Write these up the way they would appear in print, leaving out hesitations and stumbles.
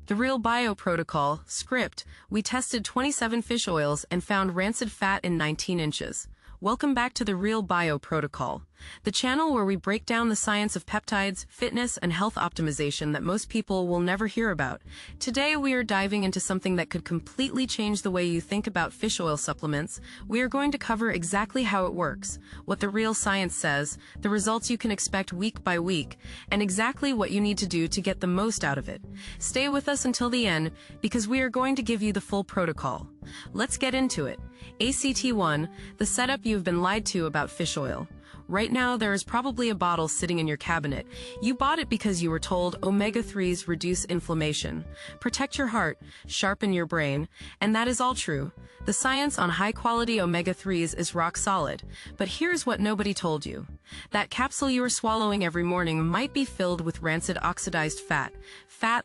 The Real Bio Protocol, script, we tested 27 fish oils and found rancid fat in 19 inches. Welcome back to the Real Bio Protocol, the channel where we break down the science of peptides, fitness, and health optimization that most people will never hear about. Today we are diving into something that could completely change the way you think about fish oil supplements. We are going to cover exactly how it works, what the real science says, the results you can expect week by week, and exactly what you need to do to get the most out of it. Stay with us until the end, because we are going to give you the full protocol. Let's get into it. ACT1, the setup you've been lied to about fish oil. Right now, there is probably a bottle sitting in your cabinet. You bought it because you were told omega-3s reduce inflammation, protect your heart, sharpen your brain, and that is all true. The science on high-quality omega-3s is rock solid, but here's what nobody told you. That capsule you are swallowing every morning might be filled with rancid oxidized fat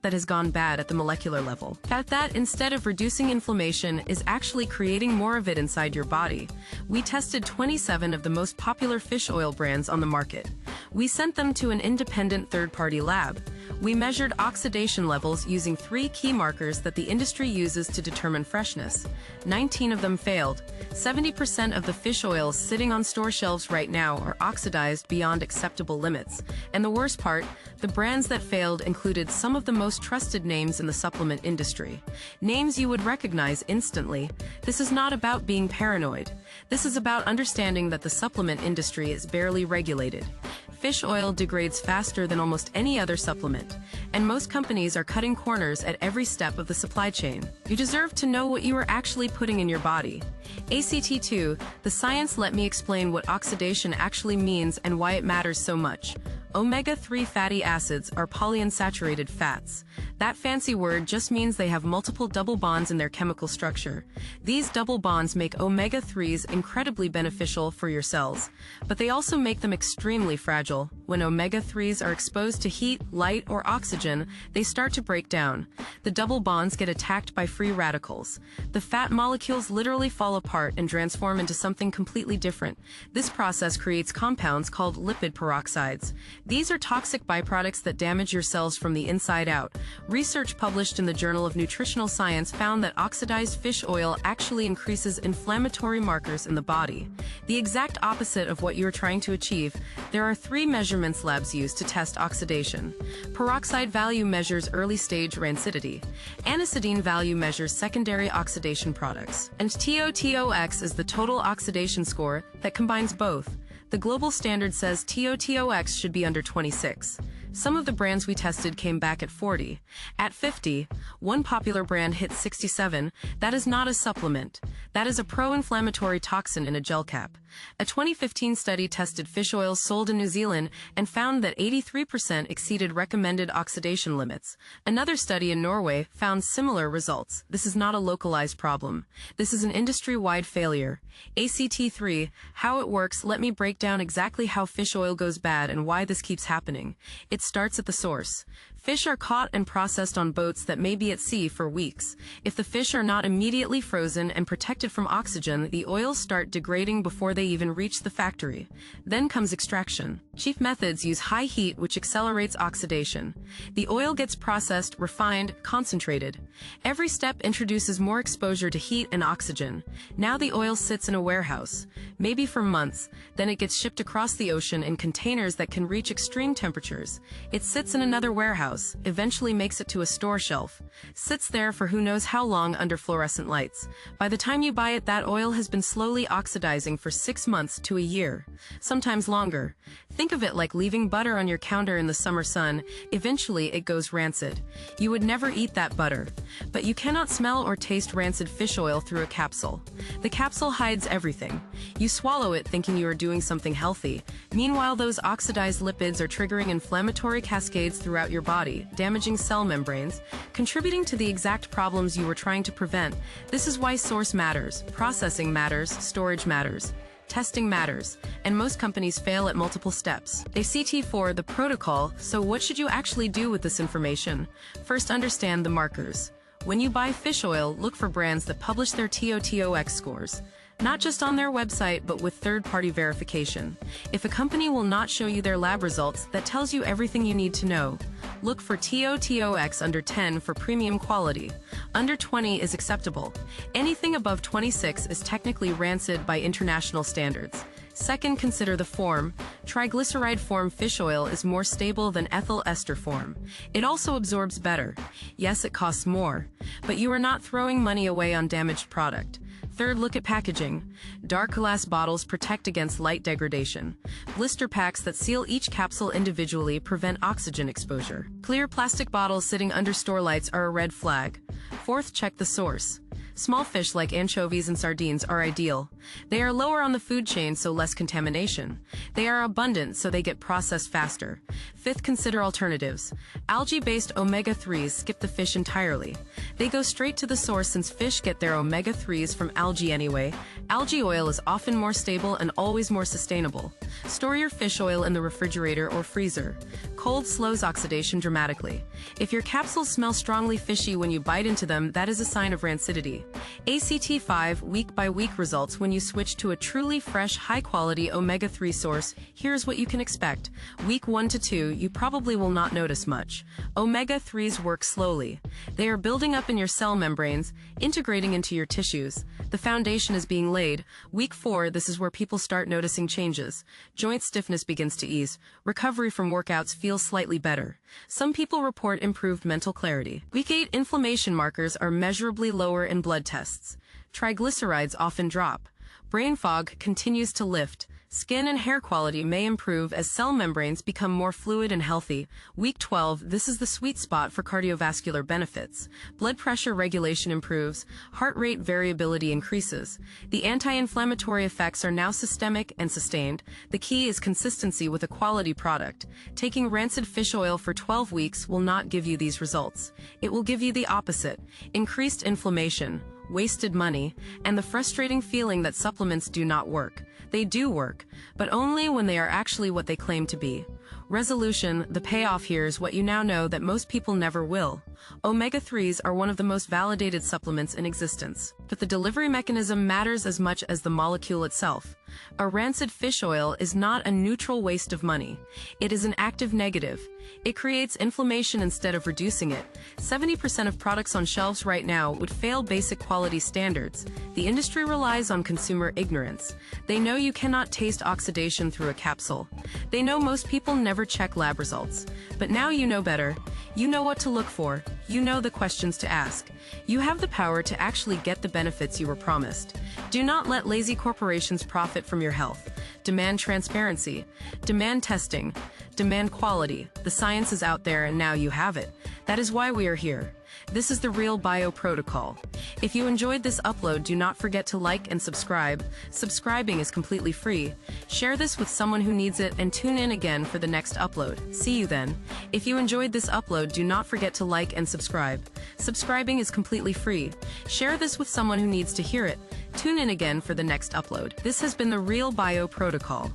that has gone bad at the molecular level. Fat that, instead of reducing inflammation, is actually creating more of it inside your body. We tested 27 of the most popular fish oil brands on the market. We sent them to an independent third-party lab. We measured oxidation levels using 3 key markers that the industry uses to determine freshness. 19 of them failed. 70% of the fish oils sitting on store shelves right now are oxidized beyond acceptable limits. And the worst part, the brands that failed included some of the most trusted names in the supplement industry. Names you would recognize instantly. This is not about being paranoid. This is about understanding that the supplement industry is barely regulated. Fish oil degrades faster than almost any other supplement, and most companies are cutting corners at every step of the supply chain. You deserve to know what you are actually putting in your body. ACT2, the science. Let me explain what oxidation actually means and why it matters so much. Omega-3 fatty acids are polyunsaturated fats. That fancy word just means they have multiple double bonds in their chemical structure. These double bonds make omega-3s incredibly beneficial for your cells, but they also make them extremely fragile. When omega-3s are exposed to heat, light, or oxygen, they start to break down. The double bonds get attacked by free radicals. The fat molecules literally fall apart and transform into something completely different. This process creates compounds called lipid peroxides. These are toxic byproducts that damage your cells from the inside out. Research published in the Journal of Nutritional Science found that oxidized fish oil actually increases inflammatory markers in the body. The exact opposite of what you are trying to achieve. There are 3 measurements labs use to test oxidation. Peroxide value measures early-stage rancidity. Anisidine value measures secondary oxidation products. And TOTOX is the total oxidation score that combines both. The global standard says TOTOX should be under 26. Some of the brands we tested came back at 40. At 50, one popular brand hit 67. That is not a supplement. That is a pro-inflammatory toxin in a gel cap. A 2015 study tested fish oils sold in New Zealand and found that 83% exceeded recommended oxidation limits. Another study in Norway found similar results. This is not a localized problem. This is an industry-wide failure. ACT3, how it works. Let me break down exactly how fish oil goes bad and why this keeps happening. It starts at the source. Fish are caught and processed on boats that may be at sea for weeks. If the fish are not immediately frozen and protected from oxygen, the oils start degrading before they even reach the factory. Then comes extraction. Chief methods use high heat, which accelerates oxidation. The oil gets processed, refined, concentrated. Every step introduces more exposure to heat and oxygen. Now the oil sits in a warehouse, maybe for months. Then it gets shipped across the ocean in containers that can reach extreme temperatures. It sits in another warehouse, eventually makes it to a store shelf, sits there for who knows how long under fluorescent lights. By the time you buy it, that oil has been slowly oxidizing for 6 months to a year, sometimes longer. Think of it like leaving butter on your counter in the summer sun. Eventually it goes rancid. You would never eat that butter. But you cannot smell or taste rancid fish oil through a capsule. The capsule hides everything. You swallow it thinking you are doing something healthy. Meanwhile, those oxidized lipids are triggering inflammatory cascades throughout your body, damaging cell membranes, contributing to the exact problems you were trying to prevent. This is why source matters, processing matters, storage matters. Testing matters, and most companies fail at multiple steps. ACT4, the protocol. So what should you actually do with this information? First, understand the markers. When you buy fish oil, look for brands that publish their TOTOX scores. Not just on their website, but with third-party verification. If a company will not show you their lab results, that tells you everything you need to know. Look for TOTOX under 10 for premium quality. Under 20 is acceptable. Anything above 26 is technically rancid by international standards. Second, consider the form. Triglyceride form fish oil is more stable than ethyl ester form. It also absorbs better. Yes, it costs more, but you are not throwing money away on damaged product. Third, look at packaging. Dark glass bottles protect against light degradation. Blister packs that seal each capsule individually prevent oxygen exposure. Clear plastic bottles sitting under store lights are a red flag. Fourth, check the source. Small fish like anchovies and sardines are ideal. They are lower on the food chain, so less contamination. They are abundant, so they get processed faster. Fifth, consider alternatives. Algae-based omega-3s skip the fish entirely. They go straight to the source since fish get their omega-3s from algae anyway. Algae oil is often more stable and always more sustainable. Store your fish oil in the refrigerator or freezer. Cold slows oxidation dramatically. If your capsules smell strongly fishy when you bite into them, that is a sign of rancidity. ACT5 week-by-week results when you switch to a truly fresh, high-quality omega-3 source. Here's what you can expect. Week 1 to 2, you probably will not notice much. Omega-3s work slowly. They are building up in your cell membranes, integrating into your tissues. The foundation is being laid. Week 4, this is where people start noticing changes. Joint stiffness begins to ease. Recovery from workouts feels slightly better. Some people report improved mental clarity. Week 8, inflammation markers are measurably lower in blood tests. Triglycerides often drop. Brain fog continues to lift. Skin and hair quality may improve as cell membranes become more fluid and healthy. Week 12, this is the sweet spot for cardiovascular benefits. Blood pressure regulation improves, heart rate variability increases. The anti-inflammatory effects are now systemic and sustained. The key is consistency with a quality product. Taking rancid fish oil for 12 weeks will not give you these results. It will give you the opposite: increased inflammation, wasted money, and the frustrating feeling that supplements do not work. They do work, but only when they are actually what they claim to be. Resolution: the payoff here is what you now know that most people never will. Omega-3s are one of the most validated supplements in existence, but the delivery mechanism matters as much as the molecule itself. A rancid fish oil is not a neutral waste of money. It is an active negative. It creates inflammation instead of reducing it. 70% of products on shelves right now would fail basic quality standards. The industry relies on consumer ignorance. They know you cannot taste oxidation through a capsule. They know most people never check lab results. But now you know better. You know what to look for. You know the questions to ask. You have the power to actually get the benefits you were promised. Do not let lazy corporations profit from your health. Demand transparency. Demand testing. Demand quality. The science is out there and now you have it. That is why we are here. This is the Real Bio Protocol. If you enjoyed this upload, do not forget to like and subscribe. Subscribing is completely free. Share this with someone who needs it and tune in again for the next upload. See you then. If you enjoyed this upload, do not forget to like and subscribe. Subscribing is completely free. Share this with someone who needs to hear it. Tune in again for the next upload. This has been the Real Bio Protocol.